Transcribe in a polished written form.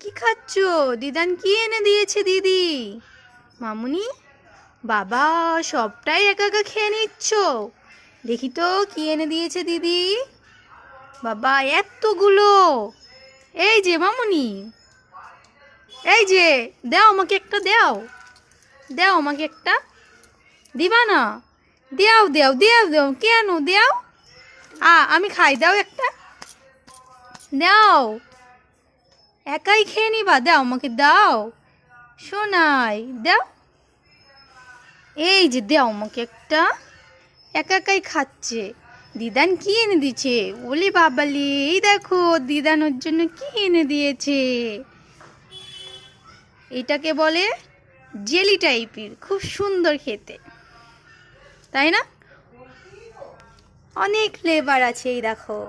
কি খাচ্ছ? দিদান কি এনে দিয়েছে দিদি? মামুনি, বাবা সবটাই একা একা খেয়ে নিচ্ছ। দেখি তো কি এনে দিয়েছে দিদি। বাবা এতগুলো! এই যে মামুনি, এই যে, দাও আমাকে একটা, দাও দাও আমাকে একটা। দিবা না? দাও দাও দাও দাও, কেন দাও? আমি খাই, দাও একটা, দাও। একাই খেয়ে নিবা? দাও আমাকে, দাও সোনাই, দাও। এই যে দাও আমাকে একটা। একা একাই খাচ্ছে। দিদান কি এনে দিয়েছে? ওলে বাবালে, এই দেখো দিদান ওর জন্য কি এনে দিয়েছে। এটাকে বলে জেলি টাইপের, খুব সুন্দর খেতে, তাই না? অনেক ফ্লেভার আছে, এই দেখো।